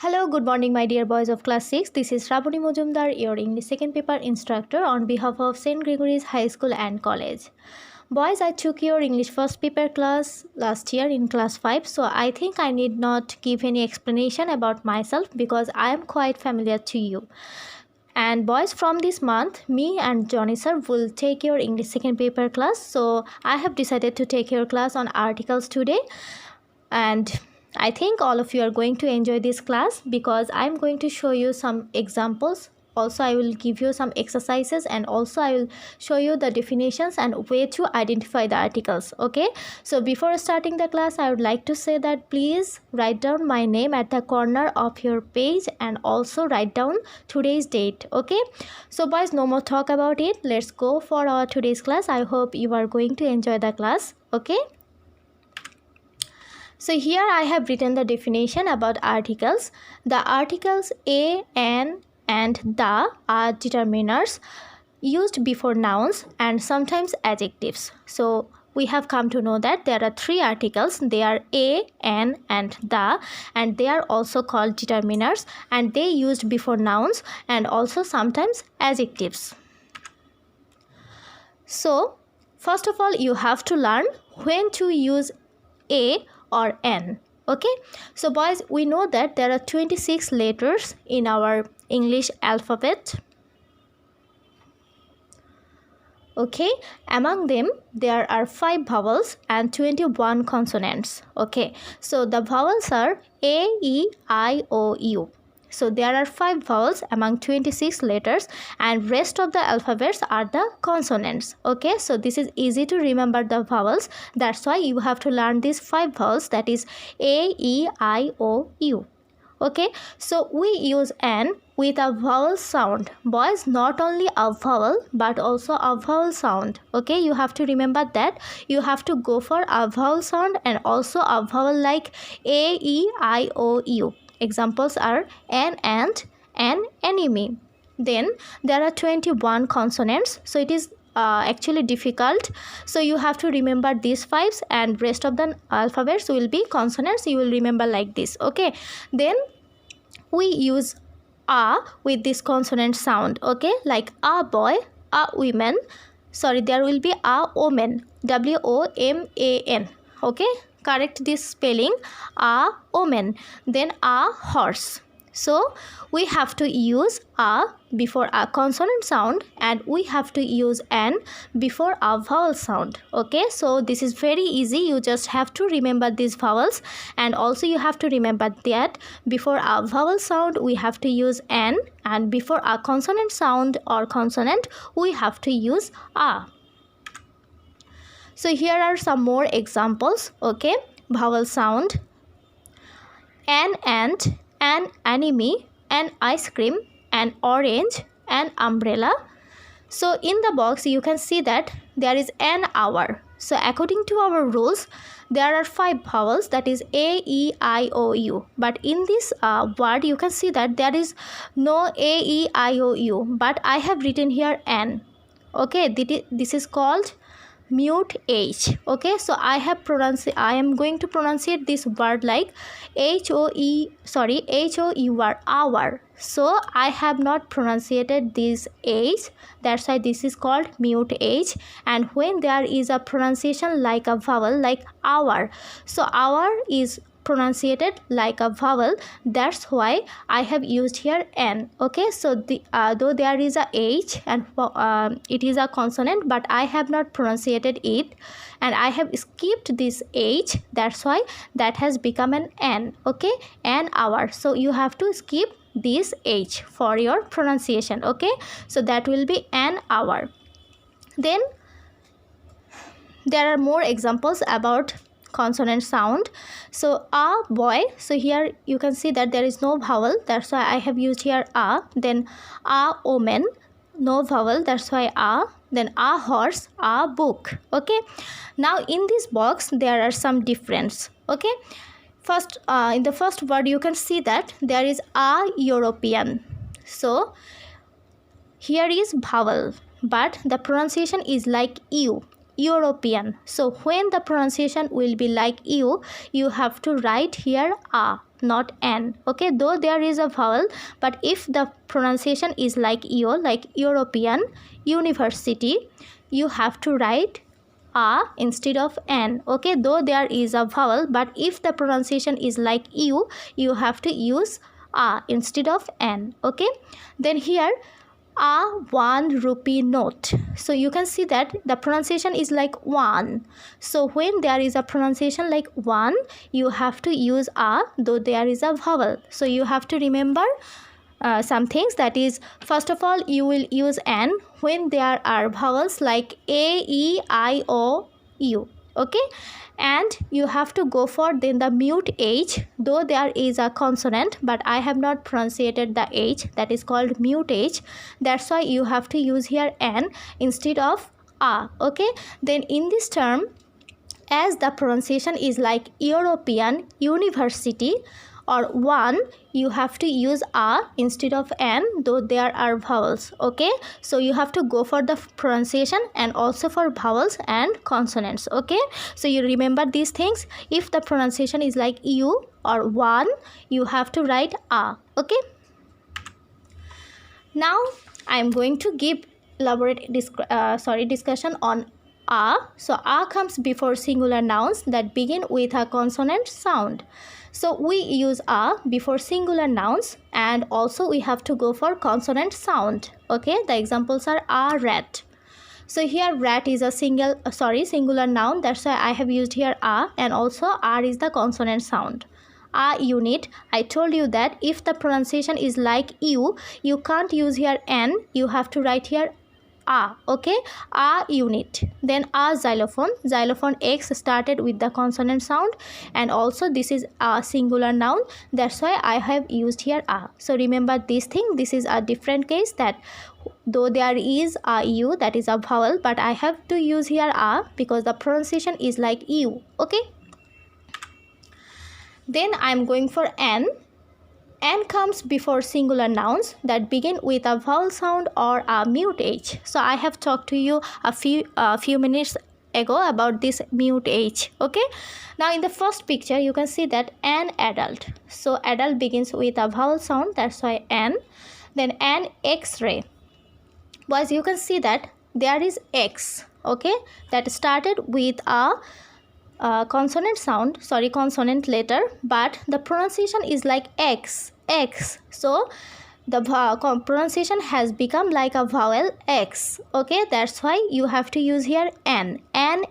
Hello, good morning, my dear boys of class 6. This is Rabuni Mojumdar, your English second paper instructor on behalf of St. Gregory's High School and College. Boys, I took your English first paper class last year in class 5, so I think I need not give any explanation about myself because I am quite familiar to you. And boys, from this month, me and Johnny sir will take your English second paper class. So I have decided to take your class on articles today. And I think all of you are going to enjoy this class because I'm going to show you some examples. Also, I will give you some exercises and also I will show you the definitions and way to identify the articles. Okay, so before starting the class, I would like to say that please write down my name at the corner of your page and also write down today's date. Okay, so boys, no more talk about it. Let's go for our today's class. I hope you are going to enjoy the class. Okay. So here I have written the definition about articles. The articles a, an, and the are determiners used before nouns and sometimes adjectives. So we have come to know that there are three articles. They are a, an, and the, and they are also called determiners and they used before nouns and also sometimes adjectives. So first of all, you have to learn when to use a or n. Okay, so boys, we know that there are 26 letters in our English alphabet. Okay, among them there are 5 vowels and 21 consonants. Okay, so the vowels are a, e, I, o, u. So there are 5 vowels among 26 letters and rest of the alphabets are the consonants. Okay, so this is easy to remember the vowels. That's why you have to learn these 5 vowels, that is A, E, I, O, U. Okay, so we use N with a vowel sound. Boys, not only a vowel but also a vowel sound. Okay, you have to remember that. You have to go for a vowel sound and also a vowel like A, E, I, O, U. Examples are an, and, an, enemy. Then there are 21 consonants, so it is actually difficult. So you have to remember these 5 and rest of the alphabets will be consonants. You will remember like this. Okay, then we use a with this consonant sound. Okay, like a boy, a woman. Sorry, there will be a woman, W-O-M-A-N. Okay, correct this spelling, a woman. Then a horse. So we have to use a before a consonant sound and we have to use an before a vowel sound. Okay, so this is very easy. You just have to remember these vowels and also you have to remember that before a vowel sound we have to use an and before a consonant sound or consonant we have to use a. So here are some more examples. Okay, vowel sound: an ant, an enemy, an ice cream, an orange, an umbrella. So in the box you can see that there is an hour. So according to our rules, there are 5 vowels, that is A, E, I, O, U. But in this word you can see that there is no A, E, I, O, U. But I have written here an. Okay, this is called mute H. Okay, so I am going to pronunciate this word like H-O-U-R, hour. So I have not pronunciated this H. That's why this is called mute H. And when there is a pronunciation like a vowel like hour, so hour is pronunciated like a vowel. That's why I have used here n. Okay, so though there is a H and it is a consonant, but I have not pronunciated it and I have skipped this H. That's why that has become an n. Okay, an hour. So you have to skip this H for your pronunciation. Okay, so that will be an hour. Then there are more examples about consonant sound. So a boy, so here you can see that there is no vowel, that's why I have used here a. Then a woman, no vowel, that's why a. Then a horse, a book. Okay, now in this box there are some difference. Okay, first in the first word you can see that there is a European. So here is vowel but the pronunciation is like you, European. So when the pronunciation will be like you have to write here a. not N. Okay, though there is a vowel, but if the pronunciation is like EO, like European, university, you have to write A instead of N. Okay, though there is a vowel, but if the pronunciation is like U, you have to use A instead of N. Okay, then here a 1 rupee note. So you can see that the pronunciation is like one. So when there is a pronunciation like one, you have to use A, though there is a vowel. So you have to remember some things, that is, first of all, you will use N when there are vowels like A, E, I, O, U. Okay, and you have to go for then the mute H, though there is a consonant, but I have not pronunciated the H, that is called mute H. That's why you have to use here N instead of A. Okay, then in this term, as the pronunciation is like European, university, or one, you have to use A instead of N, though there are vowels. Okay, so you have to go for the pronunciation and also for vowels and consonants. Okay, so you remember these things. If the pronunciation is like U or one, you have to write A. Okay, now I am going to give elaborate discussion on A. So A comes before singular nouns that begin with a consonant sound. So we use A before singular nouns, and also we have to go for consonant sound. Okay, the examples are a rat. So here rat is a singular noun, that's why I have used here A, and also R is the consonant sound. A unit, I told you that if the pronunciation is like U, you can't use here N, you have to write here A. Okay, A unit. Then A xylophone X started with the consonant sound, and also this is a singular noun, that's why I have used here A. So remember this thing, this is a different case, that though there is a U, that is a vowel, but I have to use here A because the pronunciation is like U. Okay, then I am going for N. N comes before singular nouns that begin with a vowel sound or a mute H. So I have talked to you a few minutes ago about this mute H. Okay, now in the first picture you can see that an adult. So adult begins with a vowel sound, that's why N. Then an X-ray. Boys, you can see that there is X. Okay, that started with a consonant letter, but the pronunciation is like X. So the pronunciation has become like a vowel X. Okay, that's why you have to use here N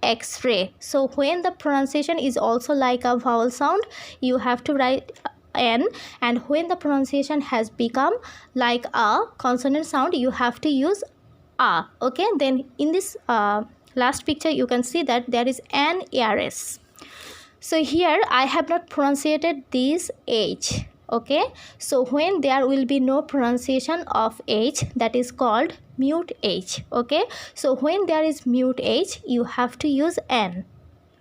X-ray. So when the pronunciation is also like a vowel sound, you have to write N, and when the pronunciation has become like a consonant sound, you have to use A. Okay, then in this last picture you can see that there is an ARS. So here I have not pronunciated this H. Okay, so when there will be no pronunciation of H, that is called mute H. Okay, so when there is mute H, you have to use N.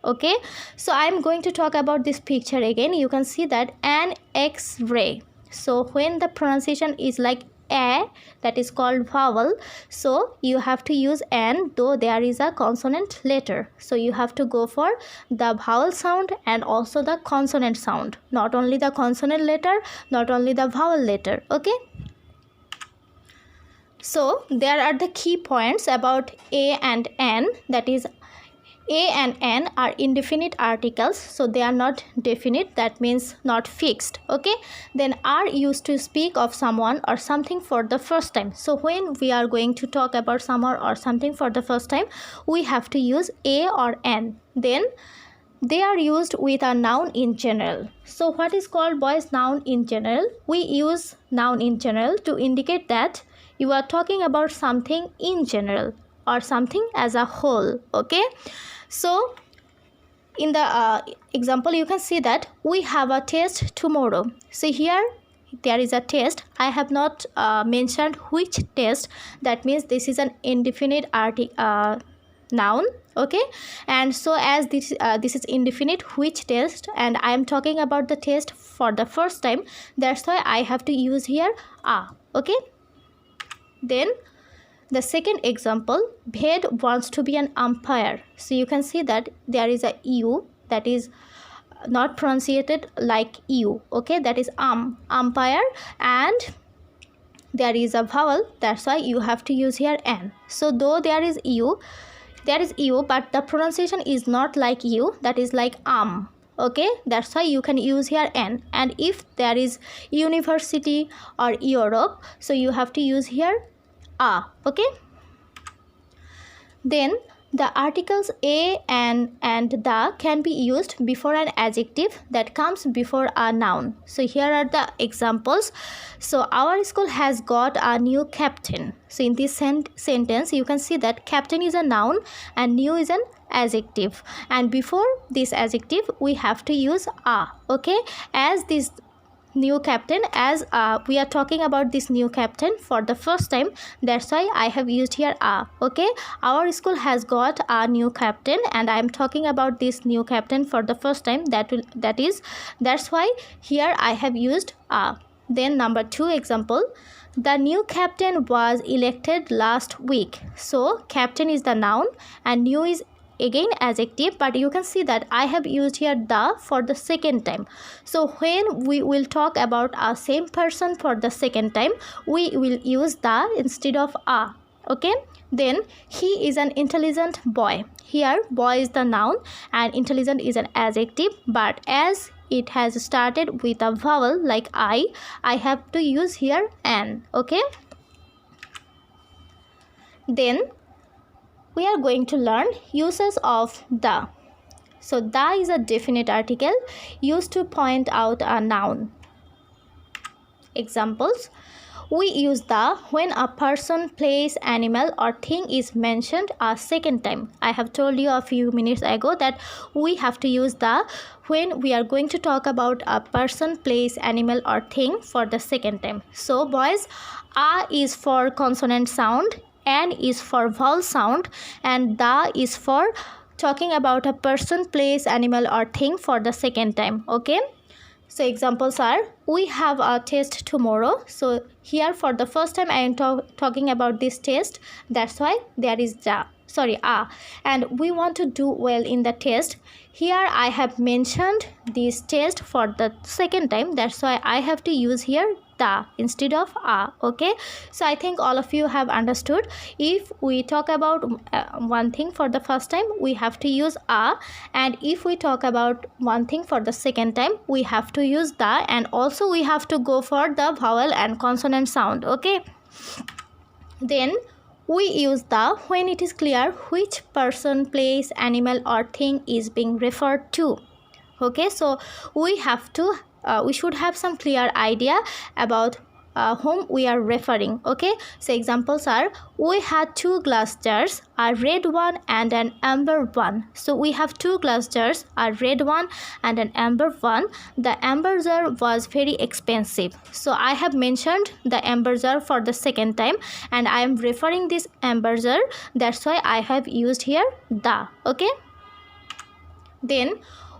Okay, so I am going to talk about this picture again. You can see that an X-ray. So when the pronunciation is like A, that is called vowel, so you have to use N, though there is a consonant letter. So you have to go for the vowel sound and also the consonant sound, not only the consonant letter, not only the vowel letter. Okay, so there are the key points about A and N, that is A and N are indefinite articles, so they are not definite, that means not fixed. Okay, then are used to speak of someone or something for the first time. So when we are going to talk about someone or something for the first time, we have to use A or N. Then they are used with a noun in general. So what is called, boys, noun in general? We use noun in general to indicate that you are talking about something in general or something as a whole. Okay, so in the example you can see that we have a test tomorrow. So here there is a test. I have not mentioned which test, that means this is an indefinite noun. Okay, and so as this is indefinite, which test, and I am talking about the test for the first time, that's why I have to use here A. Okay, then the second example, Bhed wants to be an umpire. So you can see that there is a U, that is not pronunciated like U. Okay, that is umpire, and there is a vowel, that's why you have to use here N. So though there is U, but the pronunciation is not like U, that is like okay, that's why you can use here N. And if there is university or Europe, so you have to use here A. Okay, then the articles a and the can be used before an adjective that comes before a noun. So here are the examples. So our school has got a new captain. So in this sentence you can see that captain is a noun and new is an adjective, and before this adjective we have to use a. Okay, as this new captain, as we are talking about this new captain for the first time, that's why I have used here a. Okay, our school has got a new captain and I am talking about this new captain for the first time, that's why here I have used a. Then number 2 example, the new captain was elected last week. So captain is the noun and new is again adjective, but you can see that I have used here the for the second time. So when we will talk about a same person for the second time, we will use the instead of a. Okay, then he is an intelligent boy. Here boy is the noun and intelligent is an adjective, but as it has started with a vowel like I have to use here an. Okay, then we are going to learn uses of the. So the is a definite article used to point out a noun. Examples: we use the when a person, place, animal or thing is mentioned a second time. I have told you a few minutes ago that we have to use the when we are going to talk about a person, place, animal or thing for the second time. So boys, a is for consonant sound, N is for vowel sound, and da is for talking about a person, place, animal or thing for the second time. Okay, so examples are: we have a test tomorrow. So here for the first time I am talking about this test, that's why there is a. And we want to do well in the test. Here I have mentioned this test for the second time, that's why I have to use here the instead of a. Okay, so I think all of you have understood. If we talk about one thing for the first time, we have to use a, and if we talk about one thing for the second time, we have to use the, and also we have to go for the vowel and consonant sound. Okay, then we use the when it is clear which person, place, animal or thing is being referred to. Okay, so we have to we should have some clear idea about whom we are referring. Okay, so examples are: we had 2 glass jars, a red one and an amber one. So we have 2 glass jars, a red one and an amber one. The amber jar was very expensive. So I have mentioned the amber jar for the second time and I am referring this amber jar, that's why I have used here the. Okay, then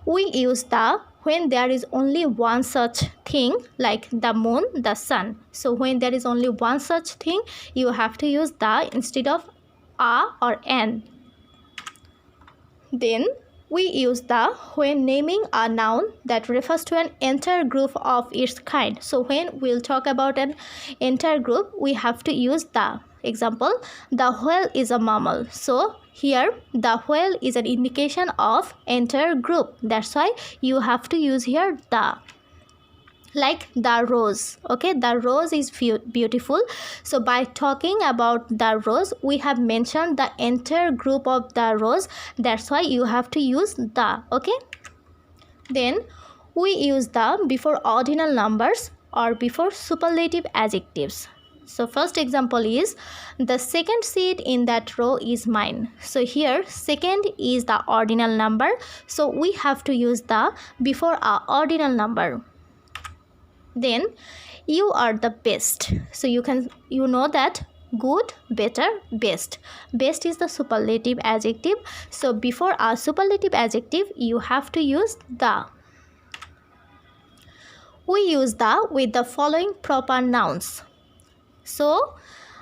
we use the when there is only one such thing like the moon, the sun. So when there is only one such thing, you have to use the instead of a or an. Then we use the when naming a noun that refers to an entire group of its kind. So when we'll talk about an entire group, we have to use the. Example: the whale is a mammal. So here the whale is an indication of entire group, that's why you have to use here the. Like the rose. Okay, the rose is beautiful. So by talking about the rose, we have mentioned the entire group of the rose, that's why you have to use the. Okay, then we use the before ordinal numbers or before superlative adjectives. So first example is: the second seat in that row is mine. So here second is the ordinal number, so we have to use the before our ordinal number. Then you are the best. So you know that good, better, best. Best is the superlative adjective, so before our superlative adjective you have to use the. We use the with the following proper nouns. So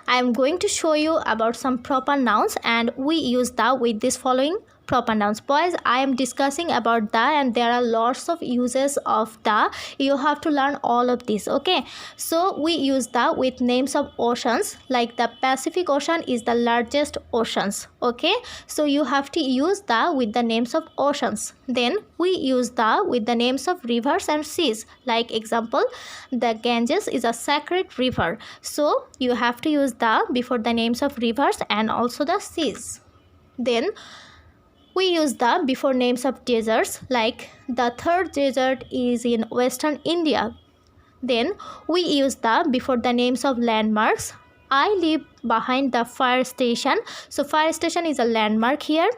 I am going to show you about some proper nouns and we use the with this following proper nouns. Boys, I am discussing about the, and there are lots of uses of the. You have to learn all of this. Okay, so we use the with names of oceans, like the Pacific Ocean is the largest oceans. Okay, so you have to use the with the names of oceans. Then we use the with the names of rivers and seas, like example, the Ganges is a sacred river, so you have to use the before the names of rivers and also the seas. Then we use the before names of deserts, like the third desert is in western India. Then we use the before the names of landmarks. I live behind the fire station, so fire station is a landmark here.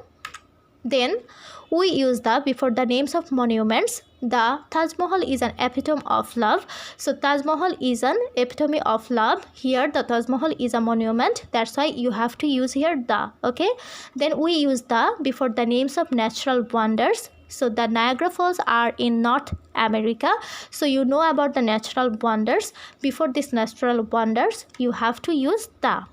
Then we use the before the names of monuments. The Taj Mahal is an epitome of love, so Taj Mahal is an epitome of love. Here the Taj Mahal is a monument, that's why you have to use here the. Okay, then we use the before the names of natural wonders. So the Niagara Falls are in North America, so you know about the natural wonders. Before this natural wonders you have to use the.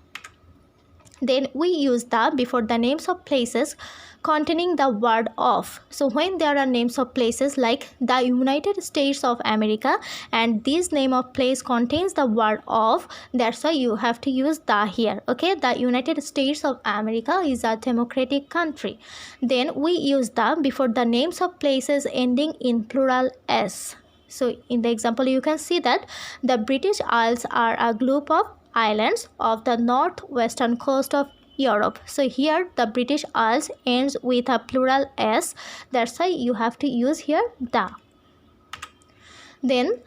Then we use the before the names of places containing the word of. So when there are names of places like the United States of America and this name of place contains the word of, that's why you have to use the here. Okay, the United States of America is a democratic country. Then we use the before the names of places ending in plural s. So in the example you can see that the British Isles are a group of islands of the northwestern coast of Europe. So here the British Isles ends with a plural s, that's why you have to use here the. Then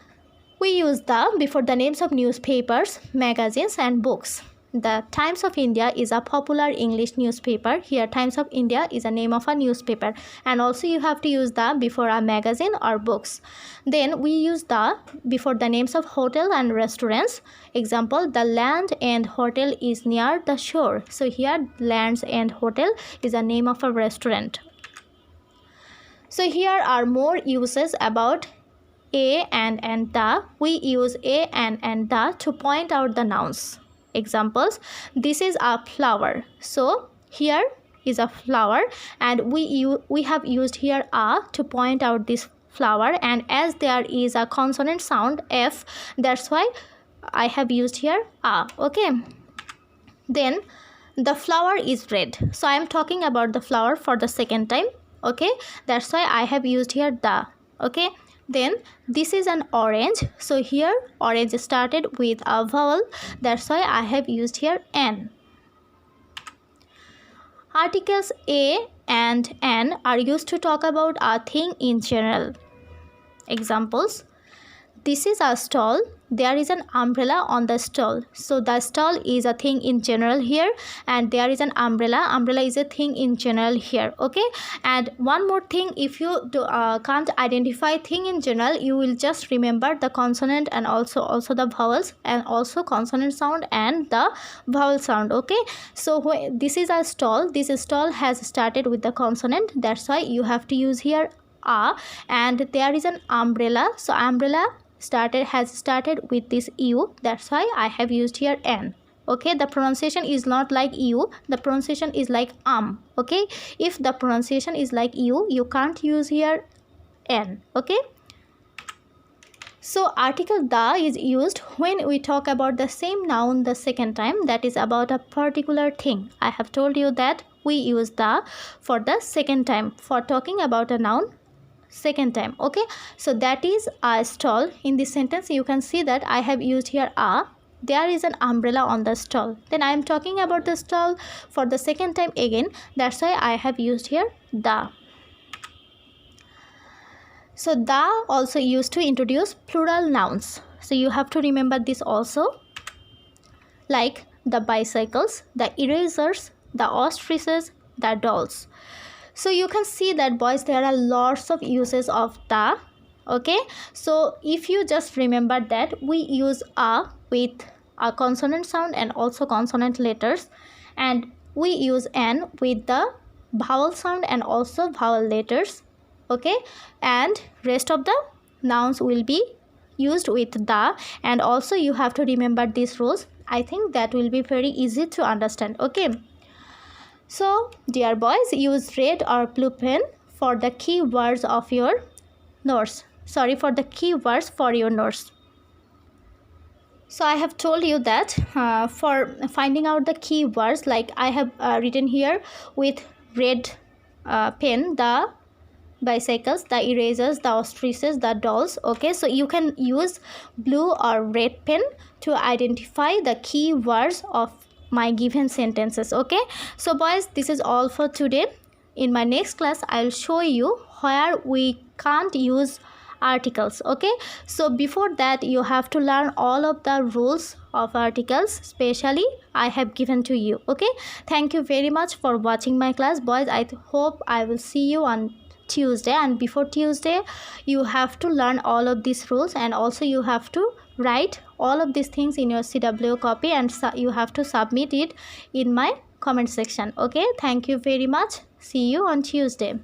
we use the before the names of newspapers, magazines and books. The Times of India is a popular English newspaper. Here Times of India is a name of a newspaper, and also you have to use the before a magazine or books. Then we use the before the names of hotel and restaurants. Example, the Land End Hotel is near the shore. So here Land's End Hotel is a name of a restaurant. So here are more uses about a and the. We use a and the to point out the nouns. Examples, this is a flower, so here is a flower, and we have used here a to point out this flower, and as there is a consonant sound f, that's why I have used here a. Okay, then the flower is red, so I am talking about the flower for the second time. Okay, that's why I have used here the. Okay, then this is an orange, so here orange started with a vowel, that's why I have used here n. Articles a and n are used to talk about a thing in general. Examples, this is a stall, there is an umbrella on the stall. So the stall is a thing in general here, and there is an umbrella is a thing in general here. Okay, and one more thing, if you can't identify thing in general, you will just remember the consonant and also the vowels, and also consonant sound and the vowel sound. Okay, so this is a stall, this stall has started with the consonant, that's why you have to use here a. And there is an umbrella, so umbrella has started with this u, that's why I have used here n. Okay, the pronunciation is not like u, the pronunciation is like okay, if the pronunciation is like u, you can't use here n. Okay, so article the is used when we talk about the same noun the second time, that is about a particular thing. I have told you that we use the for the second time for talking about a noun second time. Okay, so that is a stall. In this sentence you can see that I have used here a, there is an umbrella on the stall, then I am talking about the stall for the second time again, that's why I have used here the. So the also used to introduce plural nouns, so you have to remember this also, like the bicycles, the erasers, the ostriches, the dolls. So you can see that, boys, there are lots of uses of the. Okay, so if you just remember that we use a with a consonant sound and also consonant letters, and we use n with the vowel sound and also vowel letters. Okay, and rest of the nouns will be used with the, and also you have to remember these rules. I think that will be very easy to understand. Okay, So dear boys, use red or blue pen for the keywords of your notes. For the keywords for your notes. So I have told you that for finding out the keywords, like I have written here with red pen the bicycles, the erasers, the ostriches, the dolls. Okay, so you can use blue or red pen to identify the keywords of my given sentences. Okay, so boys, this is all for today. In my next class, I'll show you where we can't use articles. Okay, so before that you have to learn all of the rules of articles, especially I have given to you. Okay, thank you very much for watching my class, boys. I hope I will see you on Tuesday, and before Tuesday you have to learn all of these rules, and also you have to write all of these things in your CW copy, and you have to submit it in my comment section. Okay, thank you very much. See you on Tuesday.